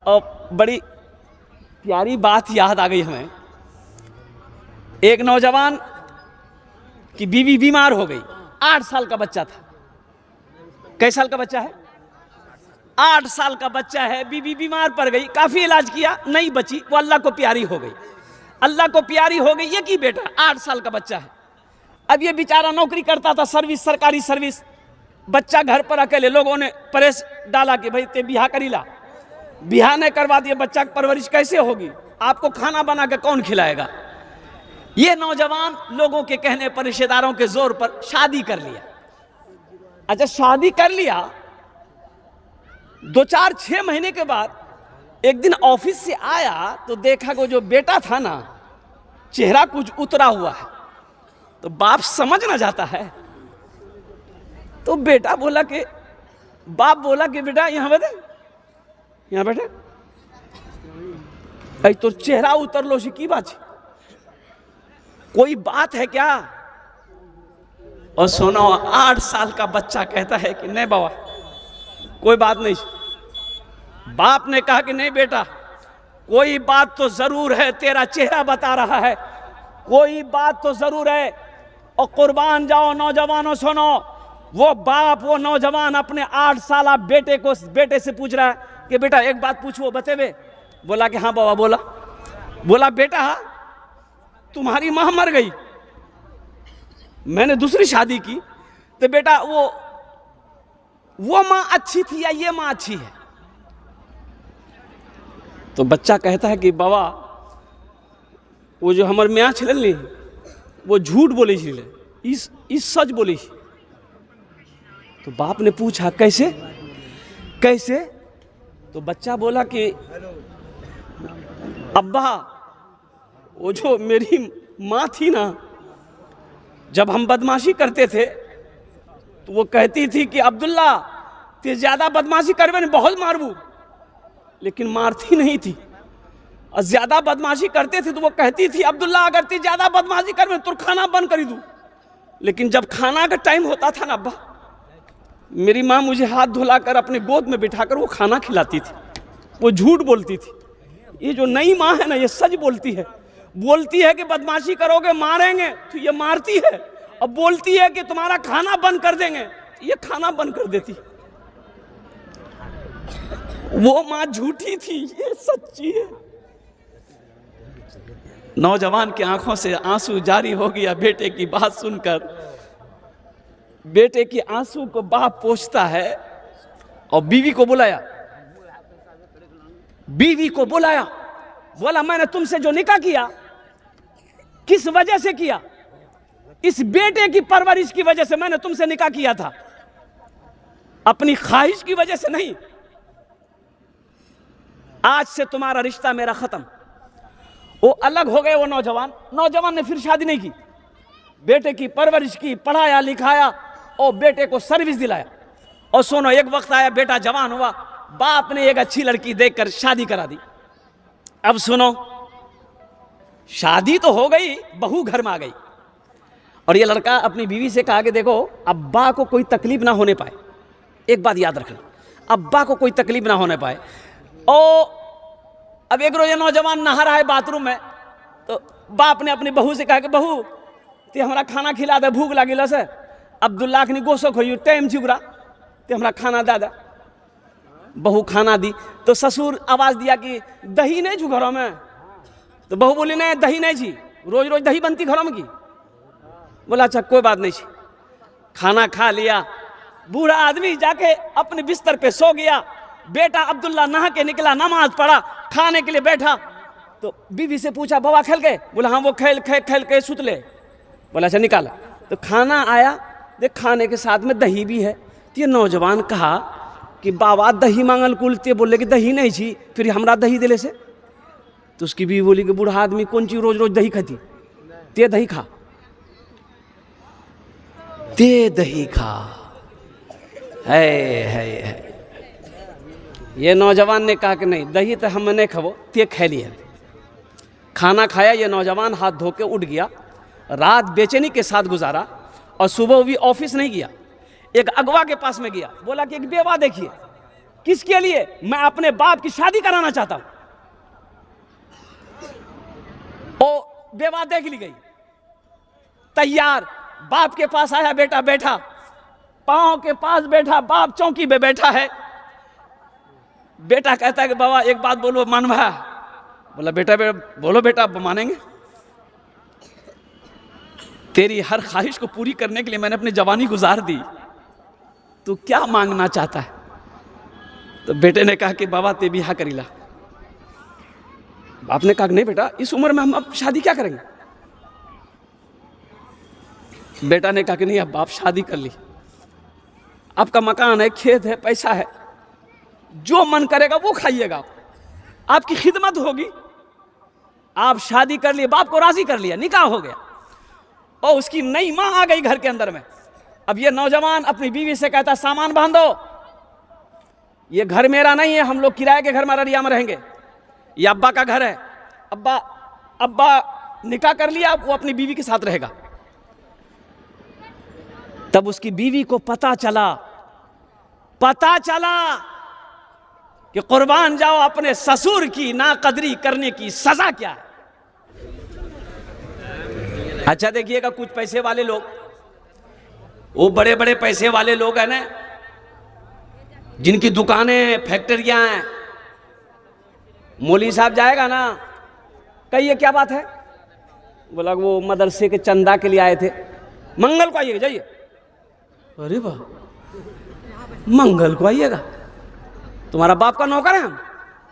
और बड़ी प्यारी बात याद आ गई हमें। एक नौजवान की बीवी बीमार हो गई, 8 साल का बच्चा था। कई साल का बच्चा है? 8 साल का बच्चा है। बीवी बीमार पड़ गई, काफी इलाज किया, नहीं बची, वो अल्लाह को प्यारी हो गई। अल्लाह को प्यारी हो गई, ये की बेटा 8 साल का बच्चा है। अब ये बेचारा नौकरी करता था, सर्विस, सरकारी सर्विस। बच्चा घर पर अकेले, लोगों ने प्रेस डाला कि भाई ते बिहा करीला, बिहा नहीं करवा दिए, बच्चा की परवरिश कैसे होगी, आपको खाना बना के कौन खिलाएगा। ये नौजवान लोगों के कहने पर, रिश्तेदारों के जोर पर शादी कर लिया। अच्छा, शादी कर लिया, 2-4-6 महीने के बाद एक दिन ऑफिस से आया तो देखा कि जो बेटा था ना, चेहरा कुछ उतरा हुआ है। तो बाप समझ ना जाता है, तो बेटा बोला कि, बाप बोला कि बेटा यहां बैठे, यहां बैठे, अरे तो चेहरा उतर लो की बात है, कोई बात है क्या? और सुनो, 8 साल का बच्चा कहता है कि नहीं बाबा कोई बात नहीं। बाप ने कहा कि नहीं बेटा, कोई बात तो जरूर है, तेरा चेहरा बता रहा है, कोई बात तो जरूर है। और कुर्बान जाओ नौजवानों, सुनो, वो बाप, वो नौजवान अपने 8 साल बेटे से पूछ रहा है कि बेटा एक बात पूछो, बतेबे? बोला कि हाँ बाबा। बोला बेटा तुम्हारी मां मर गई, मैंने दूसरी शादी की, तो बेटा वो मां अच्छी थी या ये मां अच्छी है? तो बच्चा कहता है कि बाबा वो जो हमारे मियाँ छिले वो झूठ बोली छिले, इस सच बोली। तो बाप ने पूछा कैसे कैसे? तो बच्चा बोला कि अब्बा वो जो मेरी माँ थी ना, जब हम बदमाशी करते थे तो वो कहती थी कि अब्दुल्ला ते ज्यादा बदमाशी करवे ने बहुत मारबू, लेकिन मारती नहीं थी। और ज्यादा बदमाशी करते थे तो वो कहती थी अब्दुल्ला अगर ते ज्यादा बदमाशी करवे तो खाना बंद कर दूं, लेकिन जब खाना का टाइम होता था ना अब्बा, मेरी माँ मुझे हाथ धुलाकर अपने गोद में बिठाकर वो खाना खिलाती थी। वो झूठ बोलती थी। ये जो नई माँ है ना, ये सच बोलती है। बोलती है कि बदमाशी करोगे मारेंगे, तो ये मारती है। और बोलती है कि तुम्हारा खाना बंद कर देंगे, ये खाना बंद कर देती। वो माँ झूठी थी, ये सच्ची है। नौजवान की आंखों से आंसू जारी हो गया बेटे की बात सुनकर। बेटे की आंसू को बाप पोंछता है और बीवी को बुलाया। बोला मैंने तुमसे जो निकाह किया किस वजह से किया? इस बेटे की परवरिश की वजह से मैंने तुमसे निकाह किया था, अपनी ख्वाहिश की वजह से नहीं। आज से तुम्हारा रिश्ता मेरा खत्म। वो अलग हो गए। वो नौजवान ने फिर शादी नहीं की, बेटे की परवरिश की, पढ़ाया लिखाया और बेटे को सर्विस दिलाया। और सुनो, एक वक्त आया, बेटा जवान हुआ, बाप ने एक अच्छी लड़की देखकर शादी करा दी। अब सुनो, शादी तो हो गई, बहू घर में आ गई और ये लड़का अपनी बीवी से कहा कि देखो अब्बा को कोई तकलीफ ना होने पाए, एक बात याद रखना, अब्बा को कोई तकलीफ ना होने पाए। और अब एक रोज ये नौजवान नहा रहा है बाथरूम में, तो बाप ने अपनी बहू से कहा कि बहू ते हमारा खाना खिला दे, भूख लगी से। अब्दुल्ला ने गोसो खोई टाइम चुगरा ते हमारा खाना दे। बहू खाना दी तो ससुर आवाज दिया कि दही नहीं छू घरों में। तो बहू बोली नहीं दही नहीं छी, रोज रोज दही बनती घरों में की। बोला अच्छा कोई बात नहीं छी। खाना खा लिया, बूढ़ा आदमी जाके अपने बिस्तर पे सो गया। बेटा अब्दुल्ला नहा के निकला, नमाज पढ़ा, खाने के लिए बैठा तो बीवी से पूछा बाबा खेल के? बोला हाँ, वो खेल के सुत ले। बोला अच्छा निकाला। तो खाना आया, देख खाने के साथ में दही भी है। तो ये नौजवान कहा कि बाबा दही मांगल कुलते, बोले कि दही नहीं छी, फिर हमरा दही दिले से। तो उसकी बीवी बोली कि बूढ़ा आदमी कौन चीज रोज रोज दही खाती, ते दही खा, ते दही खा। है ये नौजवान ने कहा कि नहीं दही तो हम नहीं खाबो, ते खा लिया। खाना खाया, ये नौजवान हाथ धो के उठ गया। रात बेचैनी के साथ गुजारा और सुबह भी ऑफिस नहीं गया, एक अगवा के पास में गया। बोला कि एक बेवा देखिए, किसके लिए? मैं अपने बाप की शादी कराना चाहता हूं। ओ बेवा देख ली गई, तैयार, बाप के पास आया, बेटा बैठा, पांव के पास बैठा, बाप चौकी पे बैठा है। बेटा कहता है कि बाबा एक बात बोलो, मानवा? बोला बेटा बोलो बेटा, मानेंगे। तेरी हर ख्वाहिश को पूरी करने के लिए मैंने अपनी जवानी गुजार दी, तू क्या मांगना चाहता है? तो बेटे ने कहा कि बाबा ते बिहा करीला। बाप ने कहा नहीं बेटा, इस उम्र में हम अब शादी क्या करेंगे? बेटा ने कहा कि नहीं, अब बाप शादी कर ली, आपका मकान है, खेत है, पैसा है, जो मन करेगा वो खाइएगा, आपकी खिदमत होगी। आप शादी कर लिए, बाप को राजी कर लिया, निकाह हो गया, और उसकी नई मां आ गई घर के अंदर में। अब ये नौजवान अपनी बीवी से कहता, सामान बांधो, ये घर मेरा नहीं है, हम लोग किराए के घर में अररिया में रहेंगे, ये अब्बा का घर है, अब्बा निकाह कर लिया, वो अपनी बीवी के साथ रहेगा। तब उसकी बीवी को पता चला कि कुर्बान जाओ, अपने ससुर की नाकदरी करने की सजा क्या है। अच्छा देखिएगा, कुछ पैसे वाले लोग, वो बड़े बड़े पैसे वाले लोग हैं ना, जिनकी दुकानें, फैक्ट्रियां हैं, मौलवी साहब जाएगा ना, कहिए क्या बात है? बोला वो मदरसे के चंदा के लिए आए थे, मंगल को आइएगा, जाइए। अरे वाह, मंगल को आइएगा? तुम्हारा बाप का नौकर है हम,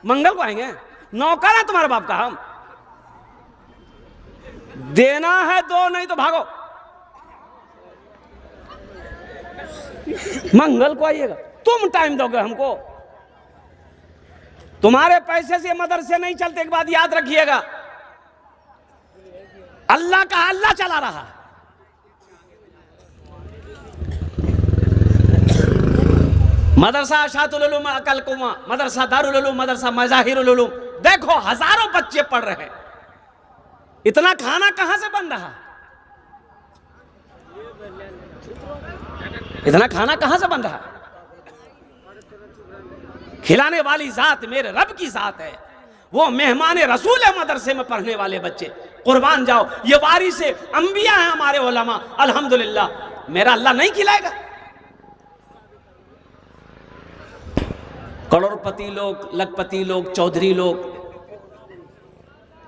मंगल को आएंगे? नौकर है तुम्हारा बाप का हम, देना है दो, नहीं तो भागो। मंगल को आइएगा? तुम टाइम दोगे हमको? तुम्हारे पैसे से मदरसे नहीं चलते। एक बात याद रखिएगा, अल्लाह का अल्लाह चला रहा है। मदरसा शातुल उलूम अकल कुमा, मदरसा दारुल उलूम, मदरसा मजाहिरुल उलूम, देखो हजारों बच्चे पढ़ रहे हैं, इतना खाना कहां से बन रहा? इतना खाना कहां से बन रहा? खिलाने वाली जात मेरे रब की जात है, वो मेहमान रसूल है मदरसे में पढ़ने वाले बच्चे। कुर्बान जाओ, ये वारिस अंबिया है हमारे उलमा, अल्हम्दुलिल्लाह। मेरा अल्लाह नहीं खिलाएगा? करोड़पति लोग, लखपति लोग, चौधरी लोग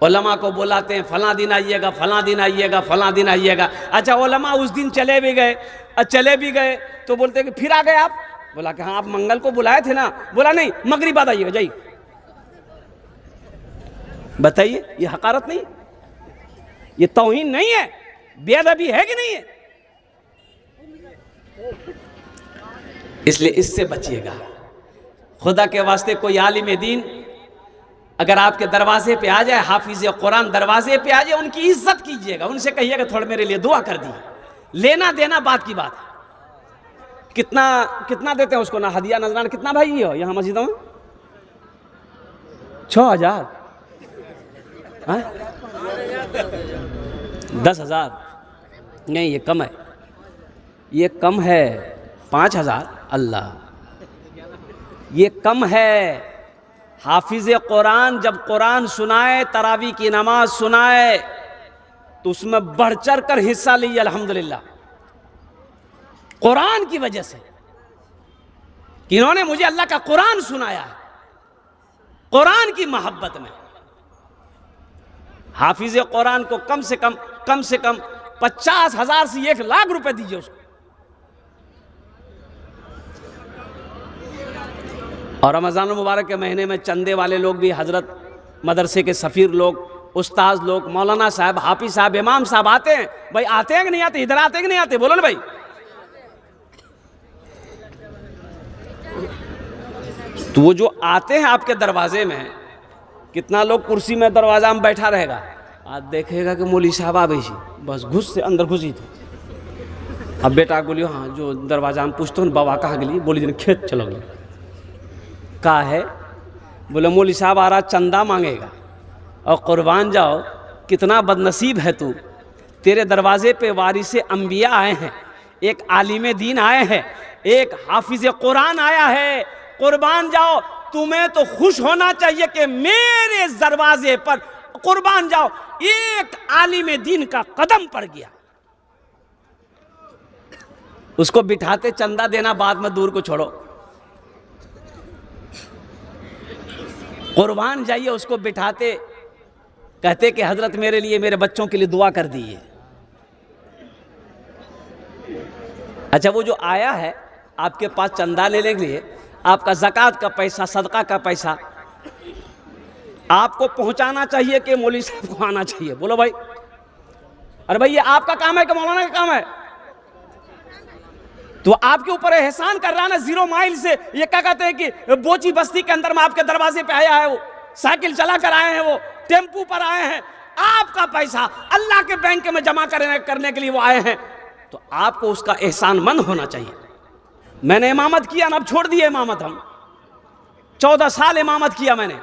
उलमा को बुलाते हैं, फलां दिन आइएगा, फलां दिन आइएगा, फलां दिन आइएगा। अच्छा, उलमा उस दिन चले भी गए तो बोलते हैं कि फिर आ गए आप? बोला कि हाँ, आप मंगल को बुलाए थे ना? बोला नहीं, मगरिब बाद आइएगा, जाइए। बताइए, ये हकारत नहीं, ये तौहीन नहीं है, बेअदबी है कि नहीं है? इसलिए इससे बचिएगा। खुदा के वास्ते कोई आलिम दीन अगर आपके दरवाजे पे आ जाए, हाफिज कुरान दरवाजे पे आ जाए, उनकी इज्जत कीजिएगा, उनसे कहिएगा थोड़ा मेरे लिए दुआ कर दी। लेना देना बात की बात है। कितना देते हैं उसको ना, हदिया नजराना कितना भाई हो यहाँ मस्जिदों में? 6,000, 10,000? नहीं, ये कम है, ये कम है। 5,000? अल्लाह, ये कम है। हाफिज कुरान जब कुरान सुनाए, तरावी की नमाज सुनाए, तो उसमें बढ़ चढ़ कर हिस्सा लीजिए अल्हम्दुलिल्लाह, कुरान की वजह से कि इन्होंने मुझे अल्लाह का कुरान सुनाया है, कुरान की मोहब्बत में। हाफिज कुरान को कम से कम 50,000 से 1,00,000 रुपए दीजिए उसको। और रमज़ान मुबारक के महीने में चंदे वाले लोग भी, हजरत मदरसे के सफ़ीर लोग, उस्ताद लोग, मौलाना साहब, हाफिज साहब, इमाम साहब आते हैं। भाई आते हैं कि नहीं आते? इधर आते हैं कि नहीं आते? बोलो ना भाई। तो वो जो आते हैं आपके दरवाजे में, कितना लोग कुर्सी में दरवाजा में बैठा रहेगा, आज देखेगा कि मौली साहब आ गई, बस घुस से अंदर घुसी थी। अब बेटा बोलियो, हाँ जो दरवाजा में पूछते हो बाबा कहाँ गली, बोली दिन खेत चलो गए। कहा है? बोले मौली साहब आ रहा, चंदा मांगेगा। और कुर्बान जाओ, कितना बदनसीब है तू, तेरे दरवाजे पे वारिस अंबिया आए हैं, एक आलिम दीन आए हैं, एक हाफिज कुरान आया है, कुर्बान जाओ, तुम्हें तो खुश होना चाहिए कि मेरे दरवाजे पर कुर्बान जाओ। एक आलिम दीन का कदम पड़ गया, उसको बिठाते, चंदा देना बाद में दूर को छोड़ो, कुर्बान जाइए, उसको बिठाते, कहते कि हजरत मेरे लिए, मेरे बच्चों के लिए दुआ कर दीजिए। अच्छा, वो जो आया है आपके पास चंदा लेने के लिए, आपका ज़कात का पैसा, सदका का पैसा आपको पहुंचाना चाहिए कि मौलवी साहब को आना चाहिए? बोलो भाई। अरे भाई, ये आपका काम है कि मौलाना का काम है? तो आपके ऊपर एहसान कर रहा है ना, 0 माइल से, ये क्या कहते हैं कि बोची बस्ती के अंदर में आपके दरवाजे पे आया है, वो साइकिल चला कर आए हैं, वो टेम्पू पर आए हैं, आपका पैसा अल्लाह के बैंक में जमा करने के लिए वो आए हैं, तो आपको उसका एहसानमंद होना चाहिए। मैंने इमामत किया ना, अब छोड़ दिए इमामत, हम 14 साल इमामत किया मैंने।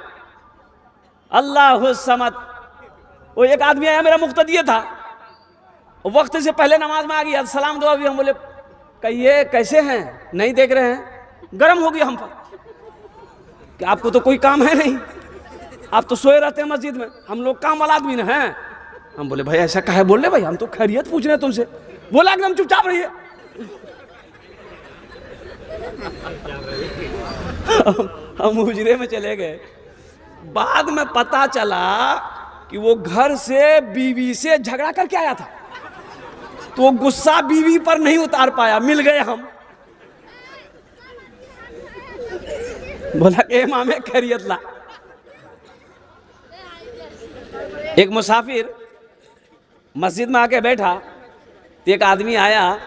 अल्लाह समद। वो एक आदमी आया, मेरा मुक्तदी था, वक्त से पहले नमाज में आ गया, सलाम दुआ भी, हम बोले कहिए कैसे हैं, नहीं देख रहे हैं, गर्म हो गया हम पर कि आपको तो कोई काम है नहीं, आप तो सोए रहते हैं मस्जिद में, हम लोग काम वाला आदमी हैं। हम बोले भाई ऐसा काहे बोल रहे भाई, हम तो खैरियत पूछ रहे हैं तुमसे। बोला एकदम चुपचाप रहिए। हम उजरे में चले गए, बाद में पता चला कि वो घर से बीवी से झगड़ा करके आया था, तो गुस्सा बीवी पर नहीं उतार पाया, मिल गए हम। बोला कि इमाम खैरियत ला। एक मुसाफिर मस्जिद में आके बैठा, तो एक आदमी आया,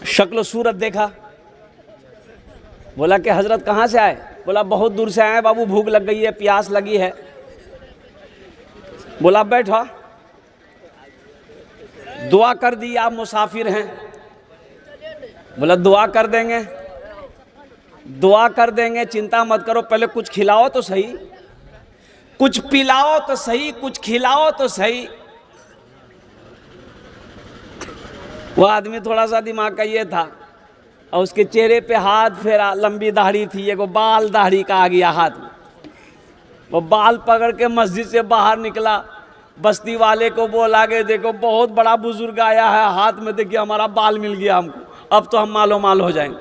शक्ल सूरत देखा, बोला कि हजरत कहाँ से आए? बोला बहुत दूर से आए बाबू, भूख लग गई है, प्यास लगी है। बोला बैठा, दुआ कर दी, आप मुसाफिर हैं? बोला दुआ कर देंगे, दुआ कर देंगे, चिंता मत करो, पहले कुछ खिलाओ तो सही, कुछ पिलाओ तो सही, कुछ खिलाओ तो सही। वो आदमी थोड़ा सा दिमाग का ये था, और उसके चेहरे पे हाथ फेरा, लंबी दाढ़ी थी, एगो बाल दाढ़ी का आ गया हाथ में। वो बाल पकड़ के मस्जिद से बाहर निकला, बस्ती वाले को बोला कि देखो बहुत बड़ा बुजुर्ग आया है, हाथ में देखिए हमारा बाल मिल गया हमको, अब तो हम मालो माल हो जाएंगे।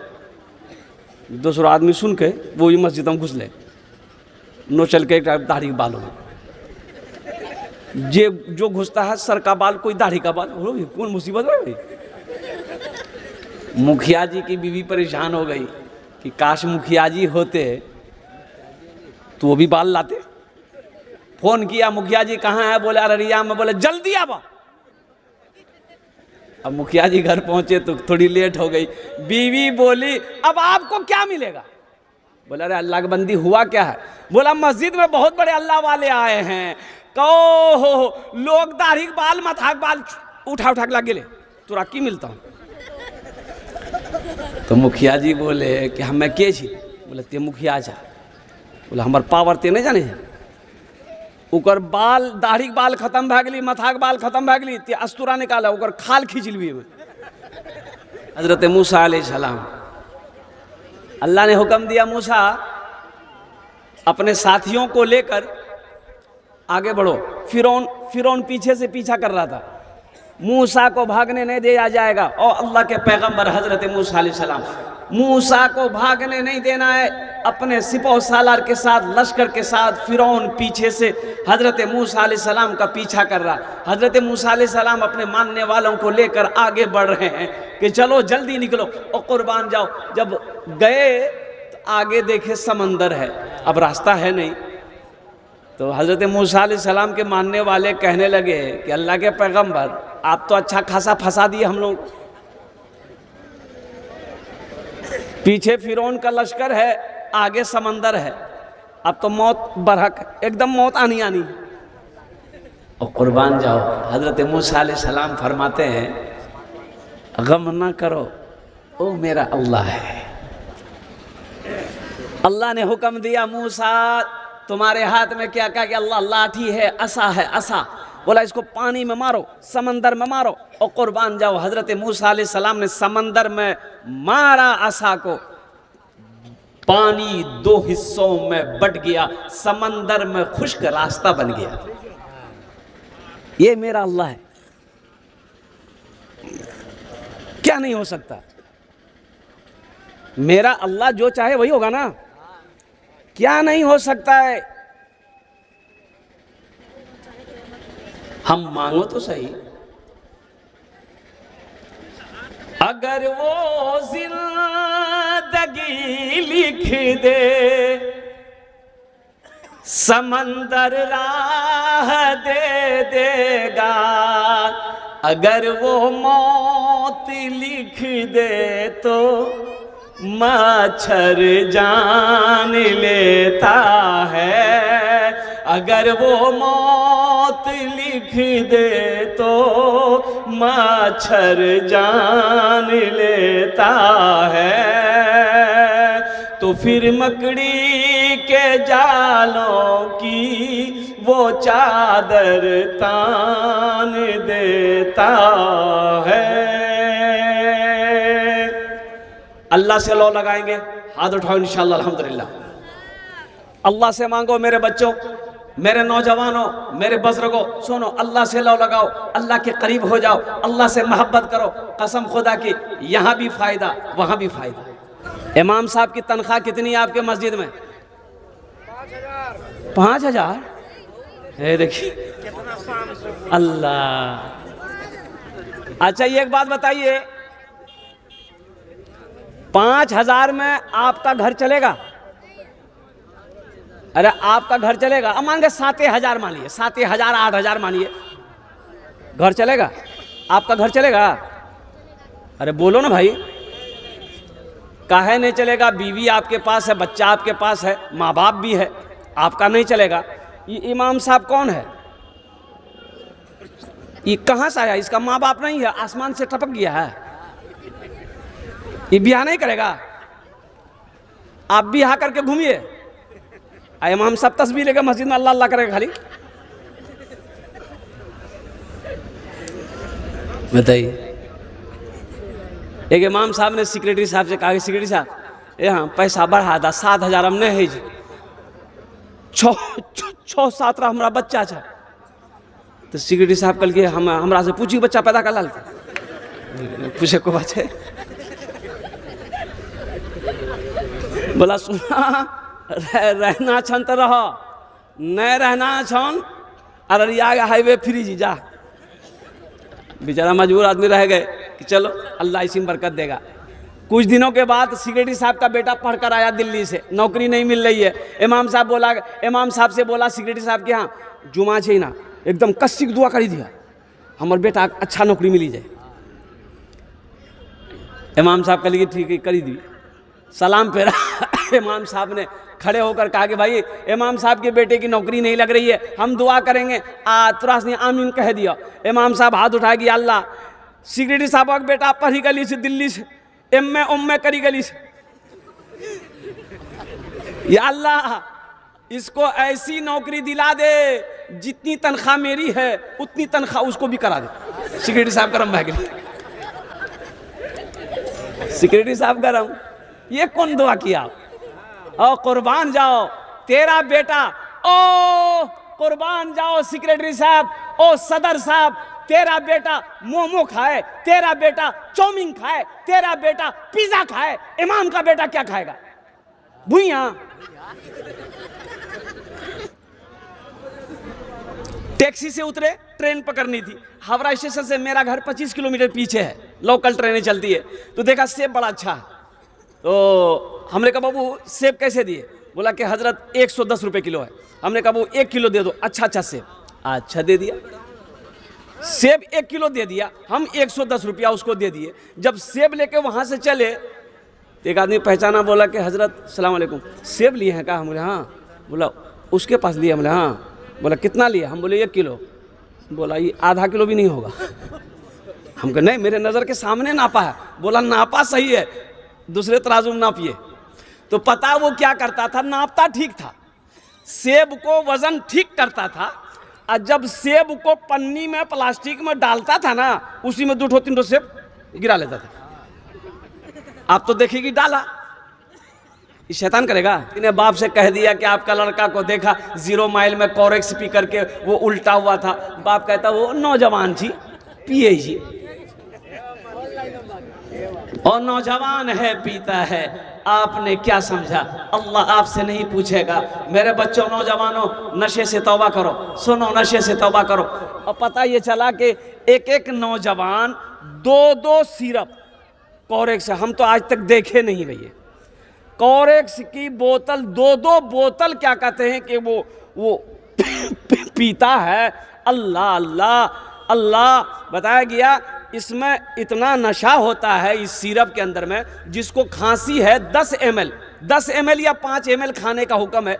दूसरा आदमी सुन के वो ही मस्जिद में घुस ले, नो चल के दाढ़ी के बालों में, जो घुसता है सर का बाल, कोई दाढ़ी का बाल, कौन मुसीबत है भाई। मुखिया जी की बीवी परेशान हो गई कि काश मुखिया जी होते तो वो भी बाल लाते। फोन किया, मुखिया जी कहाँ है? बोले अररिया में। बोले जल्दी आवा। अब मुखिया जी घर पहुंचे तो थोड़ी लेट हो गई। बीवी बोली अब आपको क्या मिलेगा? बोला अरे अल्लाह की बंदी हुआ क्या है? बोला मस्जिद में बहुत बड़े अल्लाह वाले आए हैं, कहो हो लोग दाढ़ी बाल मथाक बाल उठा उठा के लगे, तुरा की मिलता हूँ। तो मुखिया जी बोले कि हमें के छी? बोले ते मुखिया जा। बोला हमार पावर ते नहीं जाने हैं, उकर बाल दाढ़ी बाल खत्म भए गेली, मथाक बाल खत्म भए गेली, ते अस्तूरा निकाला, उकर खाल खींच लिये में। हजरत मूसा अलैहिस्सलाम, अल्लाह ने हुक्म दिया मूसा अपने साथियों को लेकर आगे बढ़ो। फिरौन पीछे से पीछा कर रहा था, मूसा को भागने नहीं दिया जाएगा। और अल्लाह के पैगंबर हजरत मूसा अलैहिस्सलाम, मूसा को भागने नहीं देना है। अपने सिपह सालार के साथ, लश्कर के साथ फिरौन पीछे से हजरत मूसा अलैहिस्सलाम का पीछा कर रहा। हजरत मूसा अलैहिस्सलाम अपने मानने वालों को लेकर आगे बढ़ रहे हैं कि चलो जल्दी निकलो और कुर्बान जाओ। जब गए तो आगे देखे समंदर है, अब रास्ता है नहीं। तो हजरत मूसा अलैहिस्सलाम के मानने वाले कहने लगे कि अल्लाह के पैगंबर आप तो अच्छा खासा फंसा दिए हम लोग, पीछे फिरौन का लश्कर है, आगे समंदर है, अब तो मौत बरहक, एकदम मौत आनी आनी और कुर्बान जाओ। हजरत मूसा अलैहिस्सलाम फरमाते हैं गम ना करो, ओ मेरा अल्लाह है। अल्लाह ने हुक्म दिया मूसा तुम्हारे हाथ में क्या? क्या कि अल्लाह लाठी है, असा है, असा। बोला इसको पानी में मारो, समंदर में मारो और कुर्बान जाओ। हजरत मूसा अलैहिस्सलाम ने समंदर में मारा असा को, पानी दो हिस्सों में बट गया, समंदर में खुश्क रास्ता बन गया। ये मेरा अल्लाह है, क्या नहीं हो सकता? मेरा अल्लाह जो चाहे वही होगा ना, क्या नहीं हो सकता है? हम मांगो तो सही। अगर वो जिंदगी लिख दे, समंदर राह दे देगा। अगर वो मौत लिख दे तो मच्छर जान लेता है। अगर वो मौत लिख दे तो मच्छर जान लेता है। तो फिर मकड़ी के जालों की वो चादर तान देता है। अल्लाह से लो लगाएंगे, हाथ उठाओ इंशाअल्लाह अल्हम्दुलिल्लाह। अल्लाह से मांगो मेरे बच्चों, मेरे नौजवानों, मेरे बुजुर्गों, सुनो, अल्लाह से लो लगाओ, अल्लाह के करीब हो जाओ, अल्लाह से मोहब्बत करो। कसम खुदा की, यहाँ भी फायदा वहाँ भी फायदा। इमाम साहब की तनख्वाह कितनी है आपके मस्जिद में? 5,000। ये देखिए अल्लाह। अच्छा ये एक बात बताइए, 5,000 में आपका घर चलेगा? अरे आपका घर चलेगा? अब मान के 7,000 मानिए, 7,000 8,000 मानिए, घर चलेगा? आपका घर चलेगा? अरे बोलो ना भाई, काहे नहीं चलेगा? बीवी आपके पास है, बच्चा आपके पास है, माँ बाप भी है, आपका नहीं चलेगा। ये इमाम साहब कौन है? ये कहाँ से आया? इसका माँ बाप नहीं है, आसमान से टपक गया है। ये ब्याह नहीं करेगा? आप भी यहाँ करके घूमिए। इमाम साहब तस्बीह लेकर मस्जिद में अल्लाह अल्लाह करेगा खाली। बताइए, एक इमाम साहब ने सेक्रेटरी साहब से कहा कि सेक्रेटरी साहब, यहाँ पैसा बढ़ा था, 7,000 हम नहीं है, 6-7 हमारा बच्चा था। तो सेक्रेटरी साहब कल के हमरा से पूछी बच्चा पैदा कर लाल पूछे को बात है। बोला सुना, रहना छन तो रह, नहीं रहना छन अररिया हाईवे फ्री जी जा। बेचारा मजबूर आदमी रह गए कि चलो अल्लाह इसी में बरकत देगा। कुछ दिनों के बाद सेक्रेटरी साहब का बेटा पढ़कर आया दिल्ली से, नौकरी नहीं मिल रही है। इमाम साहब से बोला सेक्रेटरी साहब के यहाँ जुमा छे ना, एकदम कस्सी दुआ करी दिया हमार बेटा अच्छा नौकरी मिली जाए। इमाम साहब के लिए ठीक है करी दी, सलाम फेरा। इमाम साहब ने खड़े होकर कहा कि भाई इमाम साहब के बेटे की नौकरी नहीं लग रही है, हम दुआ करेंगे। तुरंत ने आमीन कह दिया। इमाम साहब हाथ उठा गया, अल्लाह सेक्रेटरी साहब का बेटा पढ़ी गली से दिल्ली से एम करी गली से, या अल्लाह इसको ऐसी नौकरी दिला दे जितनी तनख्वाह मेरी है उतनी तनख्वाह उसको भी करा दे। सेक्रेटरी साहब गरम भाग गए, सेक्रेटरी साहब गरम। ये कौन दुआ किया? ओ कुर्बान जाओ तेरा बेटा, ओ कुर्बान जाओ सेक्रेटरी साहब, ओ सदर साहब, तेरा बेटा मोमो खाए, तेरा बेटा चाउमीन खाए, तेरा बेटा पिज्जा खाए, इमाम का बेटा क्या खाएगा? भुइया। टैक्सी से उतरे, ट्रेन पकड़नी थी। हावड़ा स्टेशन से मेरा घर 25 किलोमीटर पीछे है, लोकल ट्रेनें चलती है। तो देखा सेब बड़ा अच्छा है, तो हमने कहा बाबू सेब कैसे दिए? बोला कि हजरत 110 रुपये किलो है। हमने कहा वो 1 किलो दे दो, अच्छा सेब। अच्छा दे दिया, सेब 1 किलो दे दिया, हम 110 रुपया उसको दे दिए। जब सेब लेके वहाँ से चले तो एक आदमी पहचाना, बोला कि हजरत सलाम वालेकुम, सेब लिए हैं? कहा हम बोले हाँ। बोला उसके पास लिए? हम बोले हाँ। बोला कितना लिए? हम बोले 1 किलो। बोला ये आधा किलो भी नहीं होगा। हम कहे नहीं, मेरे नज़र के सामने नापा है। बोला नापा सही है, दूसरे तराजू में नापिए। तो पता वो क्या करता था, नापता ठीक था, सेब को वजन ठीक करता था, और जब सेब को पन्नी में प्लास्टिक में डालता था ना, उसी में 2-3 सेब गिरा लेता था। आप तो देखेगी डाला, ये शैतान करेगा। इन्हें बाप से कह दिया कि आपका लड़का को देखा 0 माइल में कोरेक्स पी करके वो उल्टा हुआ था। बाप कहता वो नौजवान जी पिए जी, और नौजवान है पीता है, आपने क्या समझा? अल्लाह आपसे नहीं पूछेगा। मेरे बच्चों नौजवानों, नशे से तौबा करो, सुनो नशे से तौबा करो। और पता ये चला कि एक एक नौजवान 2-2 सिरप कोरेक्स, हम तो आज तक देखे नहीं भैया, कोरेक्स की बोतल 2-2 बोतल क्या कहते हैं कि वो पीता है। अल्लाह अल्लाह अल्लाह। बताया गया इसमें इतना नशा होता है इस सिरप के अंदर में, जिसको खांसी है 10 ml या 5 ml खाने का हुक्म है।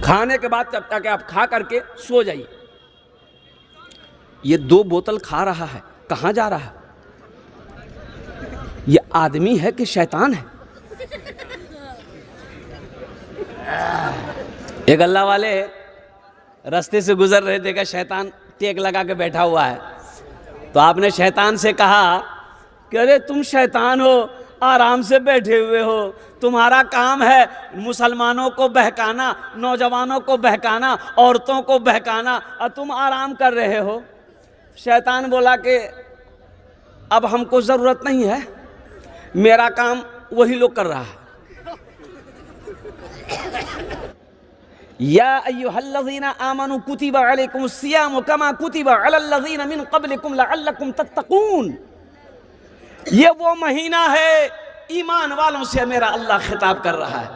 खाने के बाद तब तक आप खा करके सो जाइए। ये 2 बोतल खा रहा है, कहां जा रहा है? ये आदमी है कि शैतान है? एक अल्लाह वाले रास्ते से गुजर रहे, देखा शैतान टेक लगा के बैठा हुआ है। तो आपने शैतान से कहा कि अरे तुम शैतान हो, आराम से बैठे हुए हो, तुम्हारा काम है मुसलमानों को बहकाना, नौजवानों को बहकाना, औरतों को बहकाना, और तुम आराम कर रहे हो। शैतान बोला कि अब हमको ज़रूरत नहीं है, मेरा काम वही लोग कर रहा है। या अय्युहल्लज़ीना आमनू कुतिबा अलैकुमुस्सियामु कमा कुतिबा अलल्लज़ीना मिन क़ब्लिकुम लअल्लकुम तत्तक़ून। ये वो महीना है, ईमान वालों से मेरा अल्लाह खिताब कर रहा है।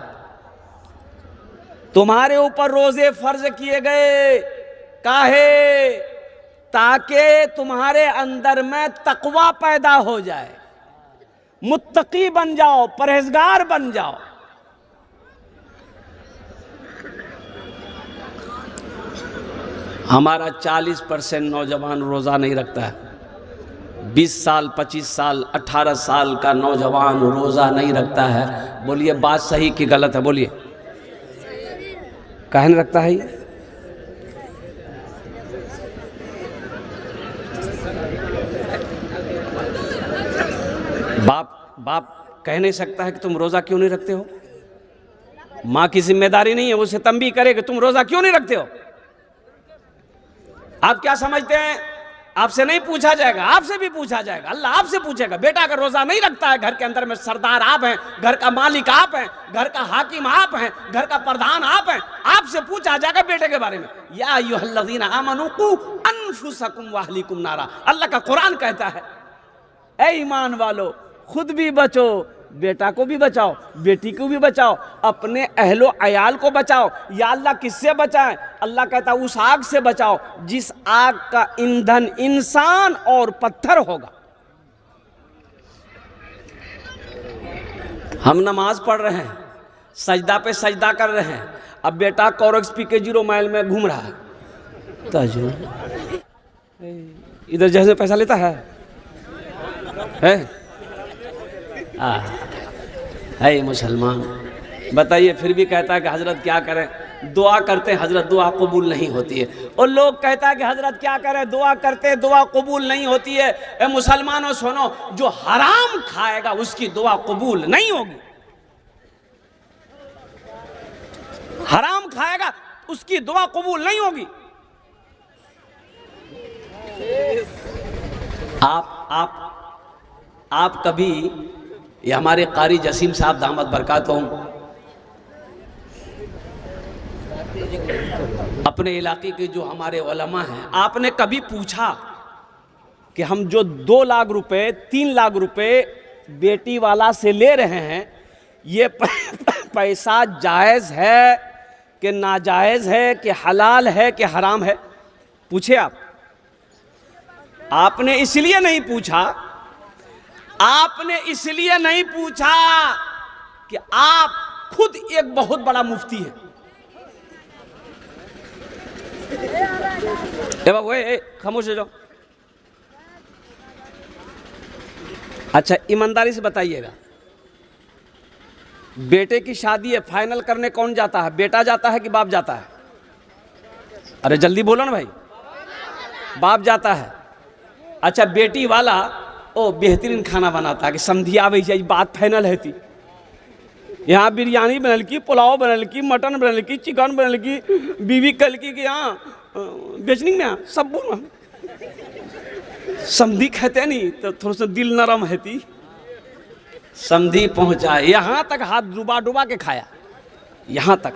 तुम्हारे ऊपर रोजे फर्ज किए गए, काहे? ताकि तुम्हारे अंदर में तकवा पैदा हो जाए, मुत्तकी बन जाओ, परहेजगार बन जाओ। हमारा 40% नौजवान रोज़ा नहीं रखता है। 20 साल, 25 साल, 18 साल का नौजवान रोज़ा नहीं रखता है। बोलिए बात सही कि गलत है? बोलिए, काहे नहीं रखता है? बाप कह नहीं सकता है कि तुम रोज़ा क्यों नहीं रखते हो? माँ की जिम्मेदारी नहीं है उसे तंबीह करे कि तुम रोज़ा क्यों नहीं रखते हो? आप क्या समझते हैं? आपसे नहीं पूछा जाएगा, आपसे भी पूछा जाएगा। अल्लाह आपसे पूछेगा, बेटा अगर रोजा नहीं रखता है, घर के अंदर में सरदार आप हैं, घर का मालिक आप हैं, घर का हाकिम आप हैं, घर का प्रधान आप हैं, आपसे पूछा जाएगा बेटे के बारे में। या अय्युहल्लज़ीना आमनू कू अनफुसकुम व अहलीकुम नारा। अल्लाह का कुरान कहता है, ऐ ईमान वालो, खुद भी बचो, बेटा को भी बचाओ, बेटी को भी बचाओ, अपने अहलो अयाल को बचाओ। या अल्लाह किससे बचाएं? अल्लाह कहता है उस आग से बचाओ जिस आग का ईंधन इंसान और पत्थर होगा। हम नमाज पढ़ रहे हैं, सजदा पे सजदा कर रहे हैं, अब बेटा कोरेक्स पी के 0 माइल में घूम रहा है। इधर जैसे पैसा लेता है है मुसलमान। बताइए, फिर भी कहता है कि हजरत क्या करें? दुआ करते हैं हजरत, दुआ कबूल नहीं होती है। और लोग कहता है कि हजरत क्या करें, दुआ करते दुआ कबूल नहीं होती है। ए मुसलमानों सुनो, जो हराम खाएगा उसकी दुआ कबूल नहीं होगी। हराम खाएगा उसकी दुआ कबूल नहीं होगी। आप कभी, ये हमारे कारी जसीम साहब दामद बरकातहुम अपने इलाके के जो हमारे उलमा हैं, आपने कभी पूछा कि हम जो 2 लाख रुपए 3 लाख रुपए बेटी वाला से ले रहे हैं, ये पैसा जायज़ है कि नाजायज़ है, कि हलाल है कि हराम है? पूछे आपने इसलिए नहीं पूछा, आपने इसलिए नहीं पूछा कि आप खुद एक बहुत बड़ा मुफ्ती हैं। खामोश हो जाओ। अच्छा, ईमानदारी से बताइएगा, बेटे की शादी है, फाइनल करने कौन जाता है? बेटा जाता है कि बाप जाता है? अरे जल्दी बोलो ना भाई। बाप जाता है। अच्छा, बेटी वाला ओ बेहतरीन खाना बनाता है कि समझी आवे जाए, बात फाइनल है थी, यहाँ बिरयानी बनल की, पुलाव बनल की, मटन बनल की, चिकन बनल की, बीवी कल की यहाँ बेचनी में सब बोल समधी कहते नहीं तो थोड़ा सा दिल नरम है थी। समधी पहुंचा, यहाँ तक हाथ डुबा डुबा के खाया, यहाँ तक।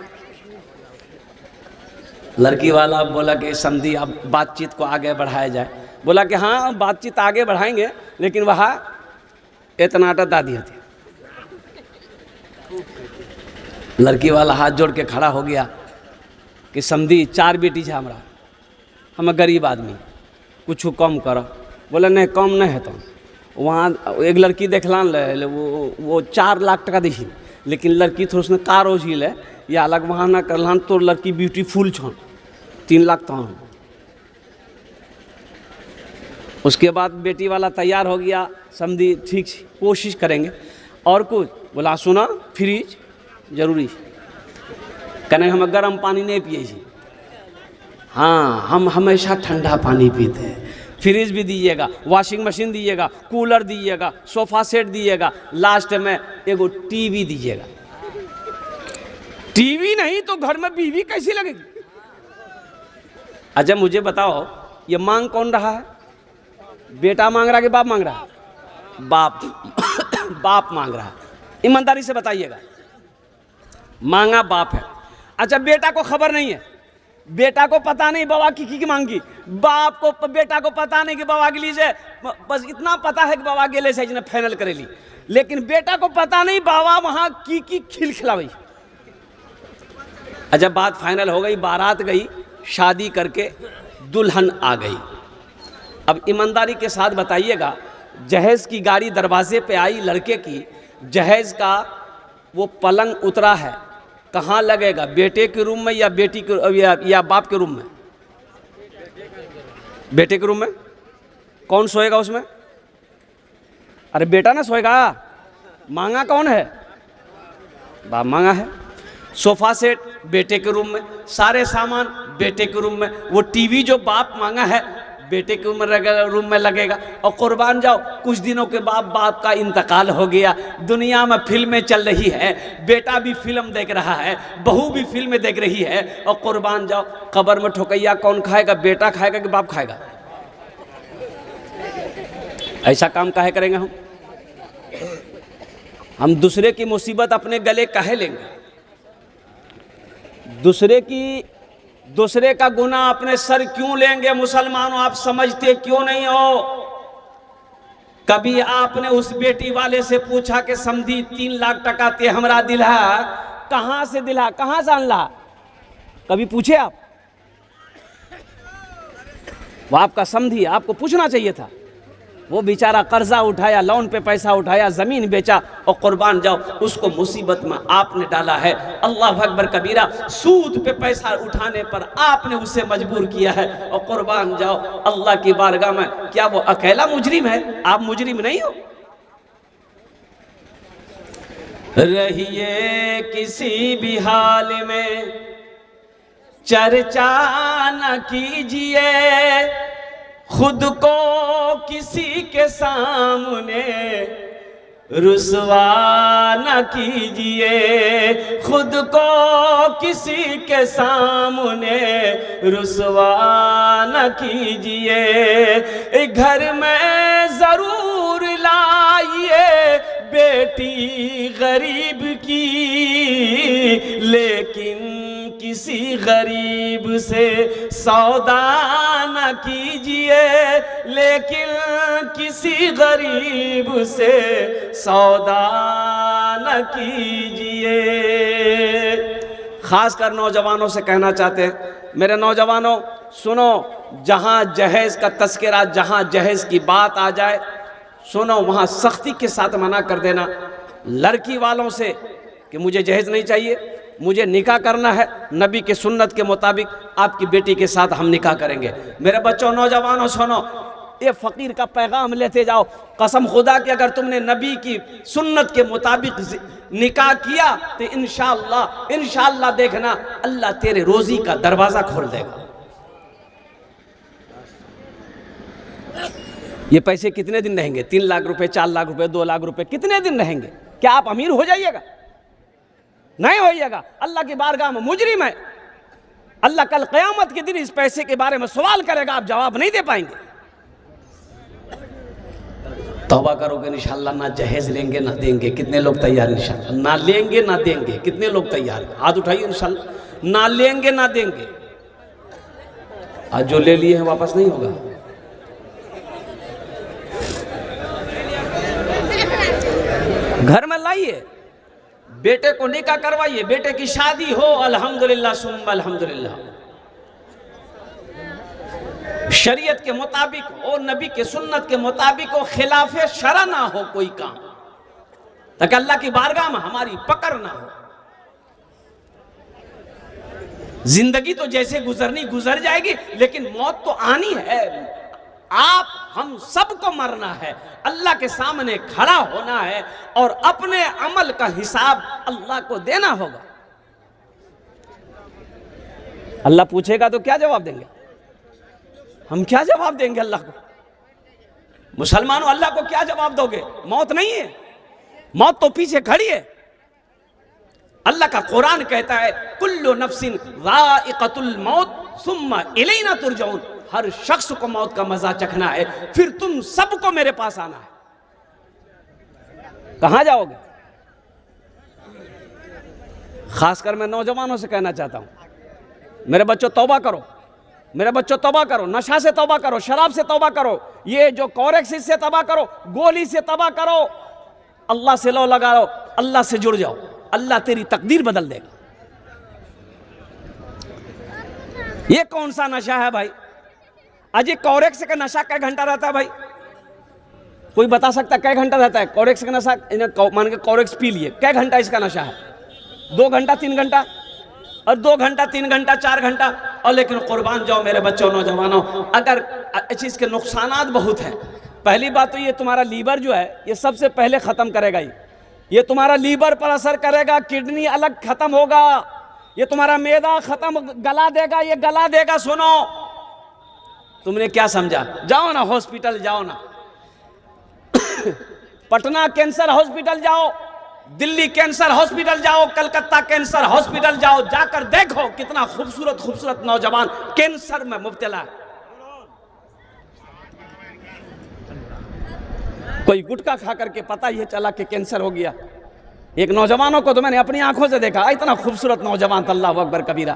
लड़की वाला बोला कि समधी अब बातचीत को आगे बढ़ाया जाए। बोला कि हाँ बातचीत आगे बढ़ाएंगे, लेकिन वहाँ इतना आटा दादी थी। लड़की वाला हाथ जोड़ के खड़ा हो गया कि समधी 4 बेटी है हमारा, हम गरीब आदमी, कुछ कम करो। बोले नहीं कम नहीं है। तो वहाँ एक लड़की देखलान ले वो 4 लाख टका दी, लेकिन लड़की थोड़ा उसने कार हो झील है या अलग वहाँ ना करलान तो लड़की ब्यूटीफुल छो 3 लाख तो। उसके बाद बेटी वाला तैयार हो गया, समझी ठीक कोशिश करेंगे। और कुछ बोला सुना फ्रिज जरूरी, कहने हम गर्म पानी नहीं पिए छी, हाँ हम हमेशा ठंडा पानी पीते हैं। फ्रिज भी दीजिएगा, वॉशिंग मशीन दीजिएगा, कूलर दीजिएगा, सोफा सेट दीजिएगा, लास्ट में एगो टीवी दीजिएगा। टीवी नहीं तो घर में बीवी कैसी लगेगी? अच्छा मुझे बताओ ये मांग कौन रहा है? बेटा मांग रहा है कि बाप मांग रहा है? बाप बाप मांग रहा है। ईमानदारी से बताइएगा, मांगा बाप है। अच्छा बेटा को खबर नहीं है, बेटा को पता नहीं बाबा की मांगी, बाप को बेटा को पता नहीं कि बाबा के लिए से, बस इतना पता है कि बाबा गेले से इसने फाइनल करे ली, लेकिन बेटा को पता नहीं बाबा वहाँ की खिल खिलावई। अच्छा बात फाइनल हो गई, बारात गई, शादी करके दुल्हन आ गई। अब ईमानदारी के साथ बताइएगा, जहेज की गाड़ी दरवाजे पे आई लड़के की, जहेज का वो पलंग उतरा है, कहाँ लगेगा? बेटे के रूम में या बेटी के या बाप के रूम में? बेटे के रूम में। कौन सोएगा उसमें? अरे बेटा ना सोएगा। मांगा कौन है? बाप मांगा है। सोफा सेट बेटे के रूम में, सारे सामान बेटे के रूम में, वो टीवी जो बाप मांगा है बेटे के रूम में लगेगा। और कुर्बान जाओ कुछ दिनों के बाद बाप का इंतकाल हो गया, दुनिया में फिल्में चल रही है, बेटा भी फिल्म देख रहा है, बहू भी फिल्में देख रही है, और कुर्बान जाओ कब्र में ठोकैया कौन खाएगा? बेटा खाएगा कि बाप खाएगा? ऐसा काम काहे करेंगे हम दूसरे की मुसीबत अपने गले काहे लेंगे? दूसरे का गुनाह अपने सर क्यों लेंगे? मुसलमानों आप समझते क्यों नहीं हो? कभी आपने उस बेटी वाले से पूछा कि समझी 3 लाख टका ते हमरा दिला, कहां से दिला, कहां से अनला? कभी पूछे आप? वो आपका समझी, आपको पूछना चाहिए था। वो बेचारा कर्जा उठाया, लोन पे पैसा उठाया, जमीन बेचा, और कुर्बान जाओ उसको मुसीबत में आपने डाला है। अल्लाह अकबर कबीरा, सूद पे पैसा उठाने पर आपने उसे मजबूर किया है। और कुर्बान जाओ अल्लाह की बारगाह में, क्या वो अकेला मुजरिम है? आप मुजरिम नहीं हो। रहिए किसी भी हाल में चर्चा न कीजिए, खुद को किसी के सामने रुसवा न कीजिए, खुद को किसी के सामने रुसवा न कीजिए। घर में जरूर लाइए बेटी गरीब की, लेकिन किसी गरीब से सौदा न कीजिए, लेकिन किसी गरीब से सौदा न कीजिए। खासकर नौजवानों से कहना चाहते हैं, मेरे नौजवानों सुनो, जहाँ जहेज का तस्करा, जहाँ जहेज की बात आ जाए, सुनो वहाँ सख्ती के साथ मना कर देना। लड़की वालों से कि मुझे जहेज नहीं चाहिए, मुझे निकाह करना है, नबी के सुन्नत के मुताबिक आपकी बेटी के साथ हम निकाह करेंगे। मेरे बच्चों नौजवानों सुनो, ये फ़कीर का पैगाम लेते जाओ। कसम खुदा कि अगर तुमने नबी की सुन्नत के मुताबिक निकाह किया तो इंशाअल्लाह देखना अल्लाह तेरे रोज़ी का दरवाज़ा खोल देगा। ये पैसे कितने दिन रहेंगे? 3 लाख रुपए, 4 लाख रुपए, 2 लाख रुपए कितने दिन रहेंगे? क्या आप अमीर हो जाइएगा? नहीं होइएगा। अल्लाह की बारगाह में मुजरिम है। अल्लाह कल क़यामत के दिन इस पैसे के बारे में सवाल करेगा, आप जवाब नहीं दे पाएंगे। तौबा करोगे इंशाअल्लाह, ना जहेज लेंगे ना देंगे। कितने लोग तैयार इंशाअल्लाह? ना लेंगे ना देंगे। कितने लोग तैयार? हाथ उठाइए इंशाअल्लाह। ना लेंगे ना देंगे। आज जो ले लिए हैं वापस नहीं होगा। घर में लाइए, बेटे को निकाह करवाइए, बेटे की शादी हो, अल्हम्दुलिल्लाह सुम्मा अल्हम्दुलिल्लाह, शरीयत के मुताबिक हो, नबी के सुन्नत के मुताबिक हो, खिलाफे शरा ना हो कोई काम, ताकि अल्लाह की बारगाह में हमारी पकड़ ना हो। जिंदगी तो जैसे गुजरनी गुजर जाएगी, लेकिन मौत तो आनी है। आप हम सबको मरना है, अल्लाह के सामने खड़ा होना है और अपने अमल का हिसाब अल्लाह को देना होगा। अल्लाह पूछेगा तो क्या जवाब देंगे? हम क्या जवाब देंगे अल्लाह को? मुसलमानों, अल्लाह को क्या जवाब दोगे? मौत नहीं है, मौत तो पीछे खड़ी है। अल्लाह का कुरान कहता है, कुल्लु नफ्सिन ज़ाइक़तुल मौत सुम्मा इलैना तुरजऊन। हर शख्स को मौत का मजा चखना है, फिर तुम सबको मेरे पास आना है। कहां जाओगे? खासकर मैं नौजवानों से कहना चाहता हूं, मेरे बच्चों तौबा करो, मेरे बच्चों तौबा करो, नशा से तौबा करो, शराब से तौबा करो, ये जो कोरेक्सिस से तौबा करो, गोली से तौबा करो, अल्लाह से लो लगाओ, अल्लाह से जुड़ जाओ, अल्लाह तेरी तकदीर बदल देगा। ये कौन सा नशा है भाई? अजय कोरेक्स का नशा कै घंटा रहता है भाई? कोई बता सकता है कै घंटा रहता है कोरेक्स का नशा? मान के कोरेक्स पी लिए, कै घंटा इसका नशा है? 2 घंटा 3 घंटा, और 2 घंटा 3 घंटा 4 घंटा। और लेकिन कुर्बान जाओ मेरे बच्चों नौजवानों, अगर चीज के नुकसानात बहुत हैं। पहली बात तो ये तुम्हारा लीवर जो है ये सबसे पहले खत्म करेगा। ये तुम्हारा लीवर पर असर करेगा, किडनी अलग खत्म होगा, ये तुम्हारा मैदा खत्म गला देगा, ये गला देगा। सुनो, तुमने क्या समझा? जाओ ना हॉस्पिटल, जाओ ना पटना कैंसर हॉस्पिटल जाओ, दिल्ली कैंसर हॉस्पिटल जाओ, कलकत्ता कैंसर हॉस्पिटल जाओ, जाकर देखो कितना खूबसूरत खूबसूरत नौजवान कैंसर में मुब्तला है। कोई गुटखा खा करके पता ये चला कि कैंसर हो गया। एक नौजवानों को तो मैंने अपनी आंखों से देखा, इतना खूबसूरत नौजवान था, अल्लाह अकबर कबीरा।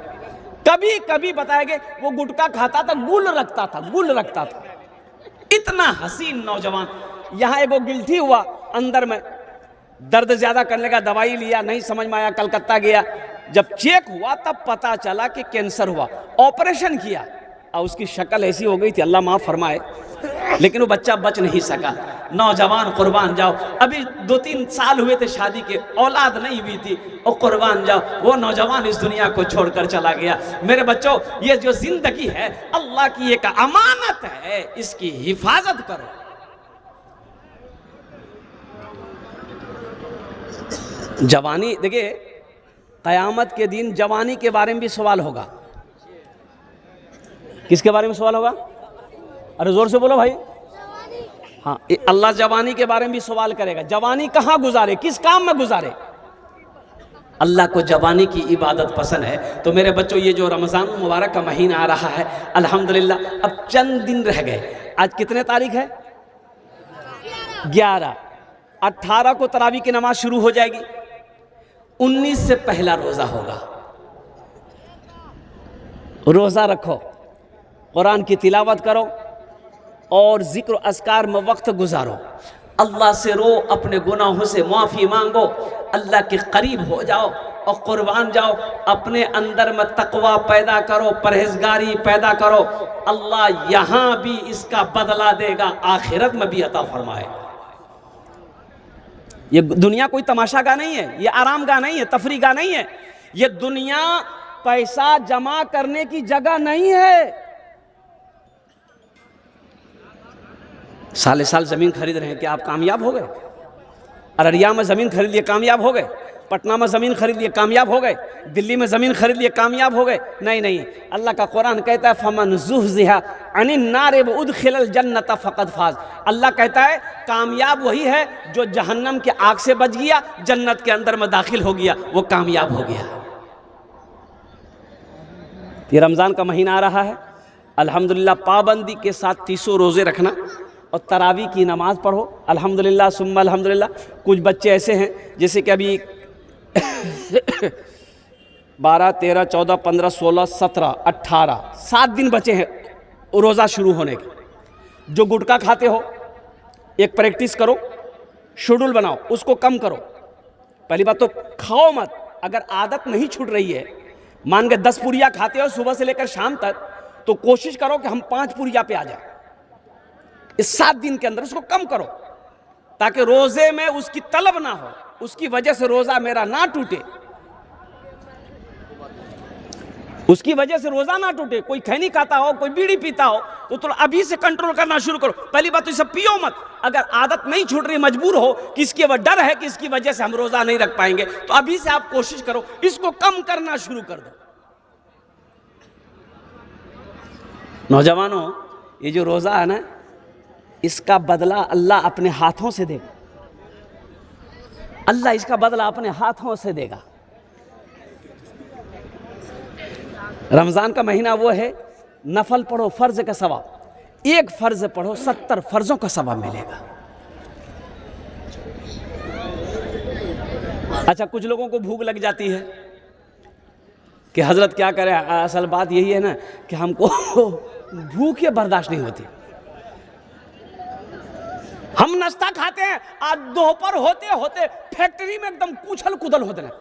कभी कभी बताएंगे वो गुटखा खाता था, गुल रखता था, गुल रखता था, इतना हसीन नौजवान। यहां एक वो गिल्टी हुआ, अंदर में दर्द ज्यादा करने का दवाई लिया, नहीं समझ में आया, कलकत्ता गया, जब चेक हुआ तब पता चला कि कैंसर हुआ। ऑपरेशन किया और उसकी शक्ल ऐसी हो गई थी, अल्लाह माफ फरमाए, लेकिन वो बच्चा बच नहीं सका। नौजवान कुर्बान जाओ, अभी 2-3 साल हुए थे शादी के, औलाद नहीं हुई थी, और कुर्बान जाओ वो नौजवान इस दुनिया को छोड़कर चला गया। मेरे बच्चों, ये जो जिंदगी है अल्लाह की एक अमानत है, इसकी हिफाजत करो। जवानी, देखिए कयामत के दिन जवानी के बारे में भी सवाल होगा। किसके बारे में सवाल होगा? अरे जोर से बोलो भाई। हाँ, अल्लाह जवानी के बारे में भी सवाल करेगा। जवानी कहाँ गुजारे, किस काम में गुजारे? अल्लाह को जवानी की इबादत पसंद है। तो मेरे बच्चों, ये जो रमज़ान मुबारक का महीना आ रहा है, अल्हम्दुलिल्लाह अब चंद दिन रह गए। आज कितने तारीख है? 11। 18 को तरावी की नमाज शुरू हो जाएगी। 19 से पहला रोज़ा होगा। रोज़ा रखो, कुरान की तिलावत करो और जिक्र अस्कार में वक्त गुजारो, अल्लाह से रो, अपने गुनाहों से माफ़ी मांगो, अल्लाह के करीब हो जाओ और कुर्बान जाओ। अपने अंदर में तकवा पैदा करो, परहेजगारी पैदा करो, अल्लाह यहाँ भी इसका बदला देगा, आखिरत में भी अता फरमाएगा। ये दुनिया कोई तमाशा का नहीं है, ये आराम का नहीं है, तफरी का नहीं है। ये दुनिया पैसा जमा करने की जगह नहीं है। साले साल जमीन खरीद रहे हैं, क्या आप कामयाब हो गए? अररिया में जमीन खरीद लिए, कामयाब हो गए? पटना में ज़मीन खरीद लिए कामयाब हो गए, दिल्ली में ज़मीन खरीद लिए कामयाब हो गए? नहीं नहीं, अल्लाह का कुरान कहता है फमन ज़ुहज़िहा अनिन नार व उदखिलल जन्नत फ़क़द फ़ाज़। अल्लाह कहता है कामयाब वही है जो जहन्नम के आग से बच गया, जन्नत के अंदर में दाखिल हो गया, वो कामयाब हो गया। ये रमज़ान का महीना आ रहा है, अल्हम्दुलिल्लाह पाबंदी के साथ 30 रोज़े रखना और तरावी की नमाज़ पढ़ो। अल्हम्दुलिल्लाह सुम्मा अल्हम्दुलिल्लाह। कुछ बच्चे ऐसे हैं जैसे कि अभी 12, 13, 14, 15, 16, 17, 18 7 दिन बचे हैं रोज़ा शुरू होने के। जो गुटखा खाते हो, एक प्रैक्टिस करो, शेड्यूल बनाओ, उसको कम करो। पहली बात तो खाओ मत। अगर आदत नहीं छूट रही है, मान के 10 पुरिया खाते हो सुबह से लेकर शाम तक, तो कोशिश करो कि हम 5 पुरिया पे आ जाए इस 7 दिन के अंदर। उसको कम करो ताकि रोजे में उसकी तलब ना हो, उसकी वजह से रोजा मेरा ना टूटे, उसकी वजह से रोजा ना टूटे। कोई खैनी खाता हो, कोई बीड़ी पीता हो, तो थोड़ा अभी से कंट्रोल करना शुरू करो। पहली बात तो ये सब पियो मत। अगर आदत नहीं छूट रही, मजबूर हो कि इसकी वजह डर है कि इसकी वजह से हम रोजा नहीं रख पाएंगे, तो अभी से आप कोशिश करो इसको कम करना शुरू कर दो। नौजवानों, ये जो रोजा है ना, इसका बदला अल्लाह अपने हाथों से देगा। अल्लाह इसका बदला अपने हाथों से देगा। रमज़ान का महीना वो है, नफल पढ़ो फ़र्ज का सवाब, एक फ़र्ज पढ़ो 70 फ़र्जों का सवाब मिलेगा। अच्छा, कुछ लोगों को भूख लग जाती है कि हज़रत क्या करें, असल बात यही है ना कि हमको भूख बर्दाश्त नहीं होती। हम नाश्ता खाते हैं, आज दोपहर होते होते फैक्ट्री में एकदम कुछल कुदल होते हैं।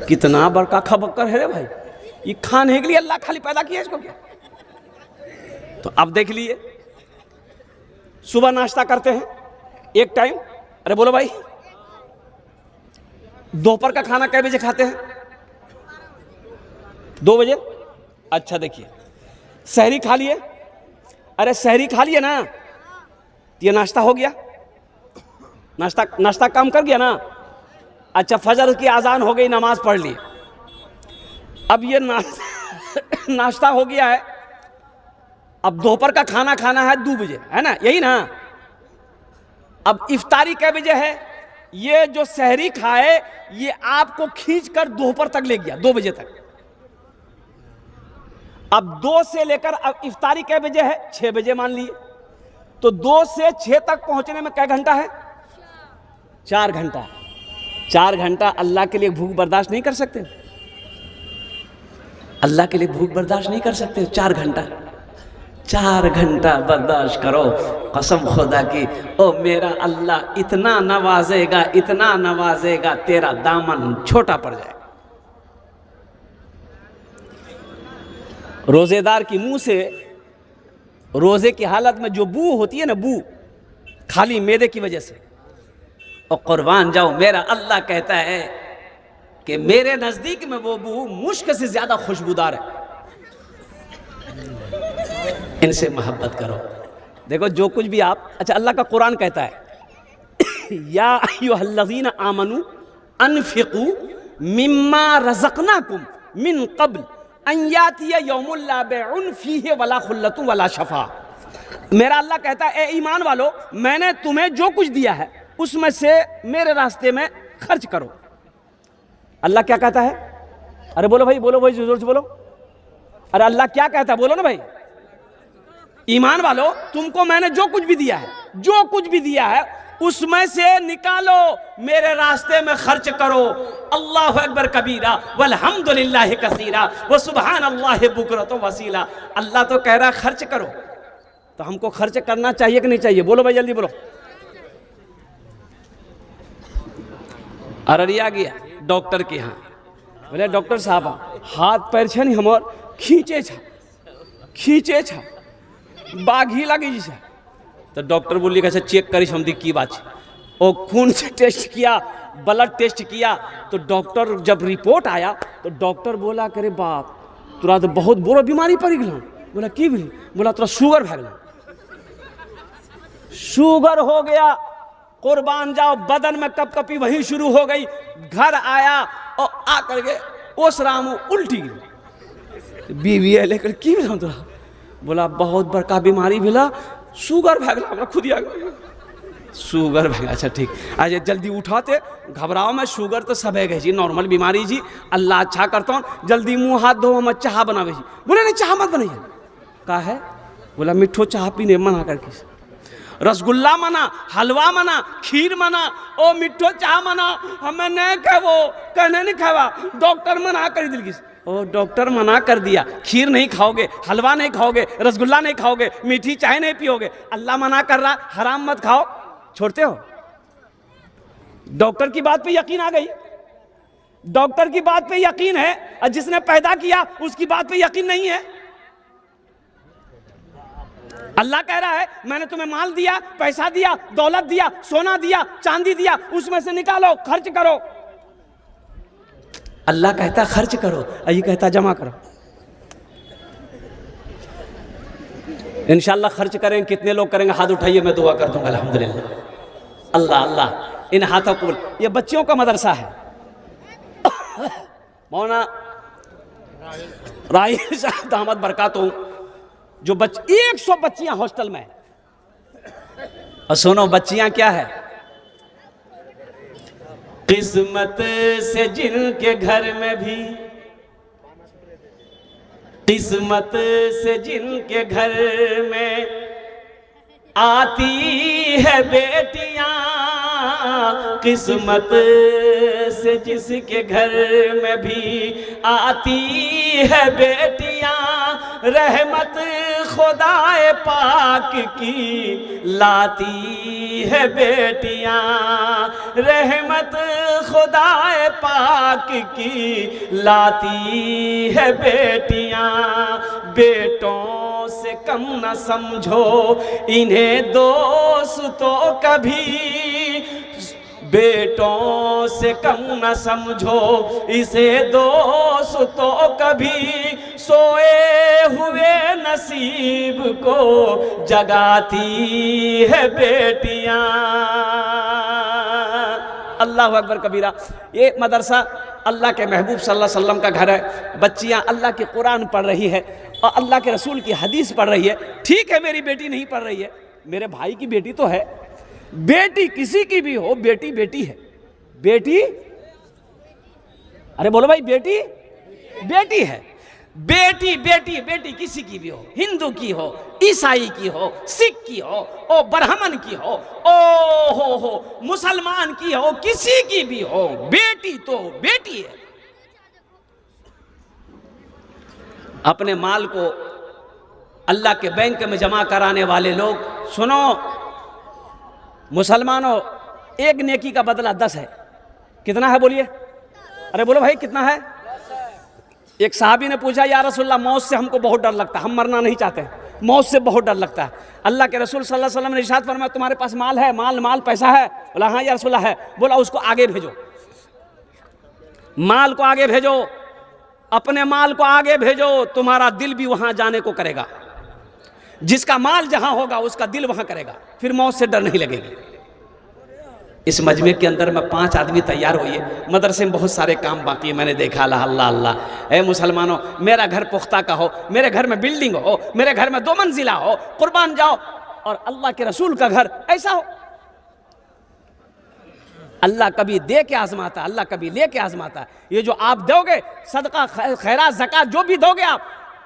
कितना बड़का खबक्कर है रे भाई, ये खाने के लिए अल्लाह खाली पैदा किया इसको क्या? तो अब देख लिए, सुबह नाश्ता करते हैं एक टाइम, अरे बोलो भाई, दोपहर का खाना कै बजे खाते हैं? 2 बजे। अच्छा देखिए, सहरी खा लिए, अरे सहरी खा लिए ना, ये नाश्ता हो गया, नाश्ता काम कर गया ना। अच्छा, फजर की आज़ान हो गई, नमाज पढ़ ली, अब ये नाश्ता हो गया है, अब दोपहर का खाना खाना है 2 बजे, है ना, यही ना। अब इफ्तारी कै बजे है? ये जो सहरी खाए ये आपको खींच कर दोपहर तक ले गया, 2 बजे तक। अब 2 से लेकर अब इफ्तारी कै बजे है? 6 बजे मान लिए, तो 2 से 6 तक पहुंचने में कै घंटा है? 4 घंटा। 4 घंटा अल्लाह के लिए भूख बर्दाश्त नहीं कर सकते? अल्लाह के लिए भूख बर्दाश्त नहीं कर सकते? 4 घंटा, 4 घंटा बर्दाश्त करो। कसम खुदा की, ओ मेरा अल्लाह इतना नवाजेगा, इतना नवाजेगा, तेरा दामन छोटा पड़ जाएगा। रोजेदार की मुंह से रोजे की हालत में जो बू होती है ना, बू खाली मैदे की वजह से, और कुर्बान जाओ, मेरा अल्लाह कहता है कि मेरे नजदीक में वो बू मुश्क से ज्यादा खुशबूदार है। इनसे मोहब्बत करो। देखो जो कुछ भी आप, अच्छा अल्लाह का कुरान कहता है या अय्युहल्लज़ीना आमनू अनफिकू मिम्मा रज़क़नाकुम मिन क़ब्ल अन यातिया यौमुल ला बैउन फीहि वला खुल्लतु वला शफा। मेरा अल्लाह कहता है, ए ईमान वालो, मैंने तुम्हें जो कुछ दिया है उसमें से मेरे रास्ते में खर्च करो। अल्लाह क्या कहता है? अरे बोलो भाई, बोलो भाई, जोर से बोलो। अरे अल्लाह क्या कहता है, बोलो ना भाई। ईमान वालो, तुमको मैंने जो कुछ भी दिया है, जो कुछ भी दिया है उसमें से निकालो, मेरे रास्ते में खर्च करो। अल्लाहु अकबर कबीरा वल्हम्दुलिल्लाहि कसीरा व सुबहानल्लाहि बुकरतु वसीला। अल्लाह तो कह रहा है खर्च करो, तो हमको खर्च करना चाहिए कि नहीं चाहिए? बोलो भाई, जल्दी बोलो। अररिया गया डॉक्टर के यहाँ, बोले डॉक्टर साहब हाथ पैर छे नहीं हमर खींचे छा बाघी लगी छै। तो डॉक्टर बोलिए कैसे चेक करी हम दी की बात है। और खून से टेस्ट किया, ब्लड टेस्ट किया, तो डॉक्टर जब रिपोर्ट आया तो डॉक्टर बोला करे बाप तोरा तो बहुत बड़ा बीमारी पड़ गया। बोला की भी? बोला तोरा शुगर भै गया, शुगर हो गया। कुर्बान जाओ, बदन में कपकपी वहीं शुरू हो गई। घर आया और आकर के उस रामू उल्टी बीवी है लेकर की तोरा बोला बहुत बड़का बीमारी भेला, शुगर भगला, हमरा खुद आ गया शुगर भगला। अच्छा ठीक, आज जल्दी उठाते, घबराओ में शुगर तो सब है जी, नॉर्मल बीमारी जी, अल्लाह अच्छा करता हूँ, जल्दी मुंह हाथ धो, हम चाह बनावे जी। बोले नहीं चाह मत बनाइए। कहा है? बोला मिठो चाह पीने मना करके, रसगुल्ला मना, हलवा मना, खीर मना, ओ मिठो चाह मना, हमें नहीं खावो, कहने नहीं खावा, डॉक्टर मना कर दिल की। ओ डॉक्टर मना कर दिया, खीर नहीं खाओगे, हलवा नहीं खाओगे, रसगुल्ला नहीं खाओगे, मीठी चाय नहीं पियोगे, अल्लाह मना कर रहा, हराम मत खाओ, छोड़ते हो? डॉक्टर की बात पे यकीन आ गई, डॉक्टर की बात पे यकीन है, और जिसने पैदा किया उसकी बात पे यकीन नहीं है। अल्लाह कह रहा है मैंने तुम्हें माल दिया, पैसा दिया, दौलत दिया, सोना दिया, चांदी दिया, उसमें से निकालो, खर्च करो। अल्लाह कहता खर्च करो, ये कहता जमा करो। इंशाअल्लाह खर्च करेंगे, कितने लोग करेंगे हाथ उठाइए, मैं दुआ कर दूंगा अल्हम्दुलिल्लाह। अल्लाह अल्लाह इन हाथों को, ये बच्चियों का मदरसा है। मौलाना राही साहब दामद बरकातहू, जो 100 बच्चियां हॉस्टल में, और सुनो बच्चियां क्या है, किस्मत से जिनके घर में भी, किस्मत से जिनके घर में आती है बेटियां, किस्मत से जिसके घर में भी आती है बेटियां, रहमत खुदाए पाक की लाती है बेटियां, रहमत खुदाए पाक की लाती है बेटियां। बेटों से कम न समझो इन्हें दोस्तों कभी, बेटों से कम न समझो इसे दोस्तों कभी, सोए हुए नसीब को जगाती है बेटियां। अल्लाह अकबर कबीरा। ये मदरसा अल्लाह के महबूब सल्लल्लाहु अलैहि वसल्लम का घर है। बच्चियां अल्लाह की कुरान पढ़ रही है और अल्लाह के रसूल की हदीस पढ़ रही है। ठीक है मेरी बेटी नहीं पढ़ रही है, मेरे भाई की बेटी तो है। बेटी किसी की भी हो, बेटी बेटी है। बेटी, अरे बोलो भाई, बेटी बेटी है। बेटी बेटी बेटी किसी की भी हो, हिंदू की हो, ईसाई की हो, सिख की हो, ओ ब्राह्मण की हो, ओ हो मुसलमान की हो, किसी की भी हो, बेटी तो बेटी है। अपने माल को अल्लाह के बैंक में जमा कराने वाले लोग, सुनो मुसलमानों, एक नेकी का बदला 10 है। कितना है बोलिए? अरे बोलो भाई कितना है? एक साहबी ने पूछा या रसूलल्लाह मौत से हमको बहुत डर लगता है, हम मरना नहीं चाहते, मौत से बहुत डर लगता है। अल्लाह के रसूल सल्लल्लाहु अलैहि वसल्लम ने इरशाद फरमाया तुम्हारे पास माल है? माल पैसा है? बोला हाँ या रसूलल्लाह है। बोला उसको आगे भेजो, माल को आगे भेजो, अपने माल को आगे भेजो, तुम्हारा दिल भी वहां जाने को करेगा। जिसका माल जहां होगा उसका दिल वहां करेगा, फिर मौत से डर नहीं लगेगी। इस मजमे के अंदर में 5 आदमी तैयार हुए। मदरसे में बहुत सारे काम बाकी है, मैंने देखा। अल्लाह अल्लाह अल्लाह। ए मुसलमानों, मेरा घर पुख्ता का हो, मेरे घर में बिल्डिंग हो, मेरे घर में 2 मंजिला हो, कुर्बान जाओ, और अल्लाह के रसूल का घर ऐसा हो। अल्लाह कभी दे के आजमाता, अल्लाह कभी ले के आजमाता। ये जो आप दोगे सदका खैरात ज़कात जो भी दोगे आप,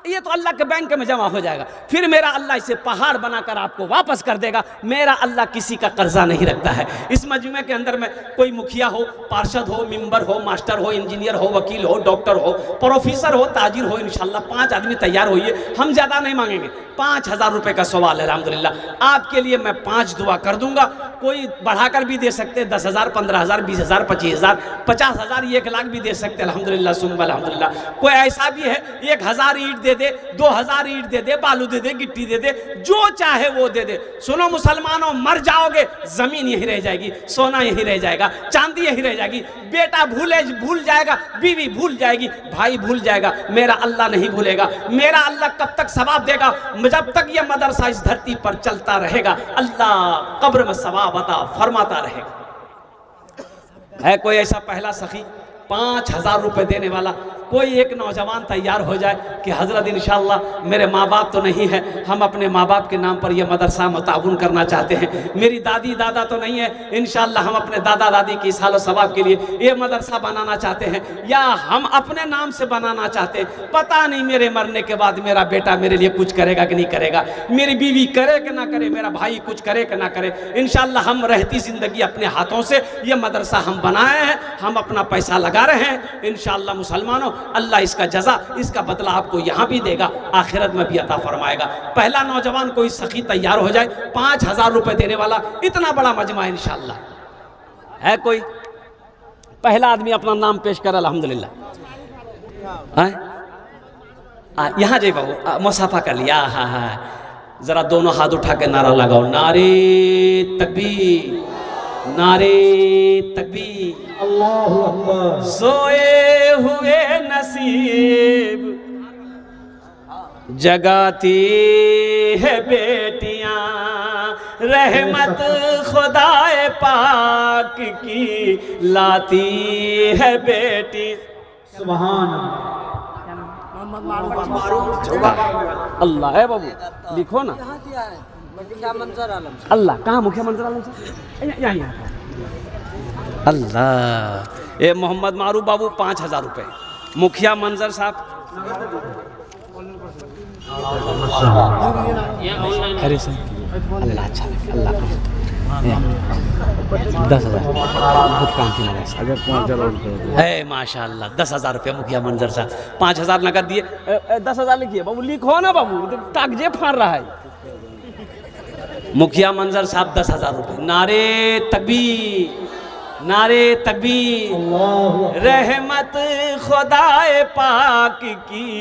ये तो अल्लाह के बैंक में जमा हो जाएगा, फिर मेरा अल्लाह इसे पहाड़ बनाकर आपको वापस कर देगा। मेरा अल्लाह किसी का कर्जा नहीं रखता है। इस मजमे के अंदर में कोई मुखिया हो, पार्षद हो, मेंबर हो, मास्टर हो, इंजीनियर हो, वकील हो, डॉक्टर हो, प्रोफेसर हो, ताजिर हो, इंशाल्लाह 5 आदमी तैयार होइए। हम ज़्यादा नहीं मांगेंगे, 5000 रुपये का सवाल है। अल्हम्दुलिल्लाह आपके लिए मैं 5 दुआ कर दूंगा। कोई बढ़ाकर भी दे सकते, 10,000, 15,000, 20,000, 25,000, 50,000, 1 लाख भी दे सकते। अल्हम्दुलिल्लाह सुम्मा अल्हम्दुलिल्लाह। कोई ऐसा भी है 1000 ईंट दे दे, 2000 ईंट दे दे, बालू दे दे, गिट्टी दे दे, जो चाहे वो दे दे। सुनो मुसलमानों, मर जाओगे जमीन यही रह जाएगी, सोना यही रह जाएगा, चांदी यही रह जाएगी, बेटा भूल जाएगा, बीवी भूल जाएगी, भाई भूल जाएगा, मेरा अल्लाह नहीं भूलेगा। मेरा अल्लाह कब तक सवाब देगा? जब तक ये मदरसा इस धरती पर चलता रहेगा, अल्लाह कब्र में सवाब अता फरमाता रहेगा। है कोई ऐसा पहला सखी 5000 रुपए देने वाला? कोई एक नौजवान तैयार हो जाए कि हज़रत इंशाअल्लाह मेरे माँ बाप तो नहीं है, हम अपने माँ बाप के नाम पर यह मदरसा मुताउन करना चाहते हैं। मेरी दादी दादा तो नहीं है, इंशाअल्लाह हम अपने दादा दादी की सालो सवाब के लिए ये मदरसा बनाना चाहते हैं, या हम अपने नाम से बनाना चाहते हैं। पता नहीं मेरे मरने के बाद मेरा बेटा मेरे लिए कुछ करेगा कि नहीं करेगा, मेरी बीवी करे कि ना करे, मेरा भाई कुछ करे कि ना करे। इंशाअल्लाह हम रहती ज़िंदगी अपने हाथों से ये मदरसा हम बनाए हैं, हम अपना पैसा लगा रहे हैं। इंशाअल्लाह मुसलमानों, अल्लाह इसका जज़ा, इसका बदला आपको यहाँ भी देगा, आखिरत में भी अता फरमाएगा। पहला नौजवान कोई सखी तैयार हो जाए 5000 रुपए देने वाला, इतना बड़ा मजमा इंशाअल्लाह। है कोई पहला आदमी अपना नाम पेश कर? अल्हम्दुलिल्लाह। यहाँ जाए बाबू, मुसाफा कर लिया। हाँ हाँ, जरा दोनों हाथ उठा के नारा लगाओ, नारे तकबीर, नारे तकबीर, अल्लाहु अकबर। सोए हुए नसीब जगाती है बेटियां, रहमत खुदाए पाक की लाती है बेटी। सुभान अल्लाह। है बाबू, लिखो ना। अल्लाह कहाँ? मुखिया मंजर आलम साहब, यहाँ अल्लाह। ये मोहम्मद मारूफ बाबू 5000 रुपए, मुखिया मंजर साहब अरे सर अल्लाह अच्छा लगे, अल्लाह 10,000 बहुत काम थी मेरा। माशाअल्लाह 10,000 रुपये मुखिया मंजर साहब, 5000 नगद दिए। 10,000 लिखिए बाबू, लिखो ना बाबू, कागजे फाड़ रहा है। मुखिया मंजर साहब 10,000 रुपये। नारे तकबीर, नारे तकबीर, रहमत खुदाए पाक की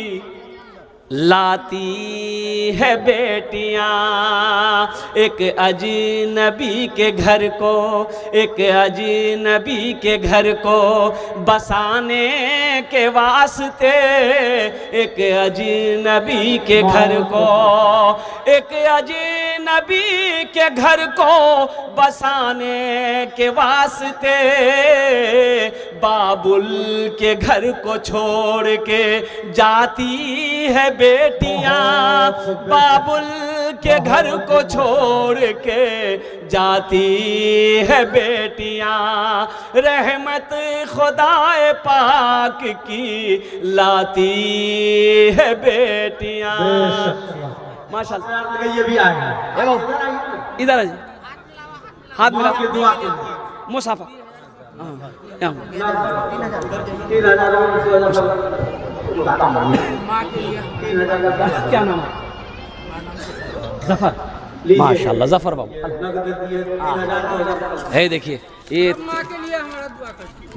लाती है बेटियां, एक अजनबी के घर को, एक अजनबी के घर को बसाने के वास्ते, एक अजनबी के घर को, एक अजनबी के घर को बसाने के वास्ते, बाबुल के घर को छोड़ के जाती है बेटियां, बाबुल के घर को छोड़ के जाती है बेटियां, रहमत खुदाए पाक की लाती है बेटियां। माशाअल्लाह। ये भी आएगा, इधर है, हाथ मिला, मुसाफा। क्या नाम है? जफर। माशाअल्लाह जफर बाबू है। देखिए ये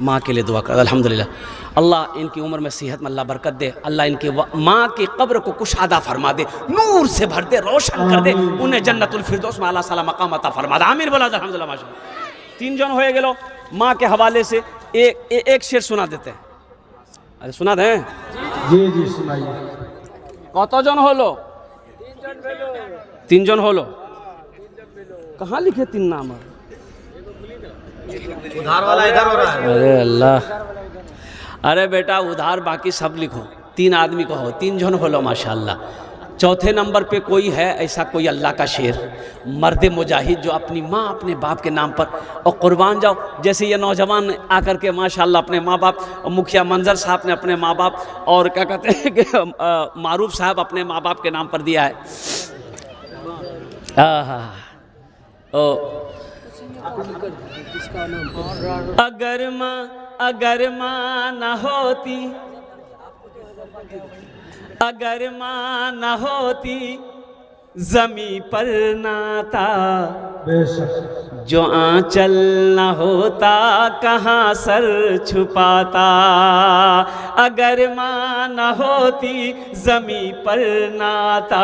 माँ के लिए दुआ कर। अल्हम्दुलिल्लाह, अल्लाह इनकी उम्र में सेहत में अल्लाह बरकत दे, अल्लाह इनकी माँ की कब्र को कुशादा फरमा दे, नूर से भर दे, रोशन कर दे, उन्हें जन्नतुल फिरदौस में अल्लाह सला मकाम अता फरमा दे। आमीन बोला अल्हम्दुलिल्लाह। माशाअल्लाह 3 जन हो गेलो। माँ के हवाले से एक शेर सुना देते हैं। अरे सुना दें? जी जी सुनाइए। कत जन होलो? 3 जन होलो। कहाँ लिखे 3 नाम? उधार वाला इधर हो रहा है। अरे अल्लाह, अरे बेटा उधार बाकी सब लिखो। 3 आदमी को हो, 3 जन होलो माशाअल्लाह। चौथे नंबर पे कोई है ऐसा, कोई अल्लाह का शेर, मर्द मुजाहिद जो अपनी माँ अपने बाप के नाम पर और कुर्बान जाओ। जैसे ये नौजवान आकर के माशाअल्लाह अपने माँ बाप, मुखिया मंजर साहब ने अपने माँ बाप, और क्या कहते हैं कि मारूफ साहब अपने माँ बाप के नाम पर दिया है। अगर माँ न होती, अगर माँ न होती जमी पर नाता, बेशक। जो आंचल न होता कहाँ सर छुपाता, अगर माँ न होती जमी पर नाता,